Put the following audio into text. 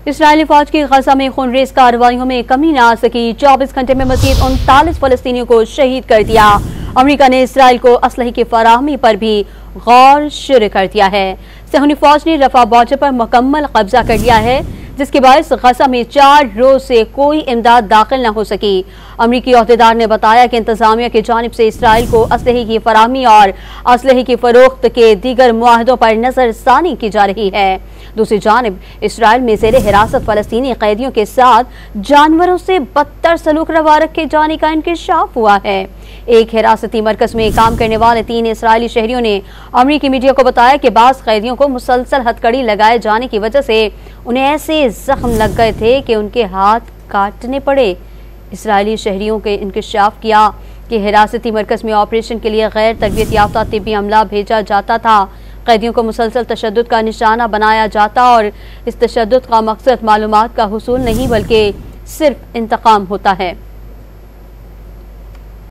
Israeli फौज की गजा में खूनरेज कार्रवाइयों में कमी न आ सकी। 24 घंटे में मजीद 39 फलस्तीनियों को शहीद कर दिया। अमेरिका ने इसराइल को असलहे की फराहमी पर भी गौर शुरू कर दिया है। सहूनी फौज ने रफा बॉर्डर पर मुकम्मल कब्जा कर लिया है, जिसके बायस गजा में 4 रोज से कोई इमदाद दाखिल न हो सकी। अमरीकी अहदेदार ने बताया कि इंतजामिया की जानिब से इसराइल को असलहे की फराहमी और असलहे की फरोख्त के दीगर मुआहदों पर नजरसानी की जा रही है। दूसरी जानिब इसराइल में ज़ेरे हिरासत फलस्तीनी कैदियों के साथ जानवरों से बदतर सलूक रवा रखे जाने का इंकशाफ हुआ है। एक हिरासती मरकज में काम करने वाले 3 इसराइली शहरियों ने अमरीकी मीडिया को बताया कि बाज़ कैदियों को मुसलसल हथकड़ी लगाए जाने की वजह से उन्हें ऐसे जख्म लग गए थे कि उनके हाथ काटने पड़े। इसराइली शहरियों के इंकशाफ किया कि हिरासती मरकज में ऑपरेशन के लिए गैर तरबियत याफ्ता तिब्बी अमला भेजा जाता था। कैदियों को मुसलसल तशद्दुद का निशाना बनाया जाता और इस तशद्दुद का मकसद मालूमात का हुसूल नहीं बल्कि सिर्फ इंतकाम होता है।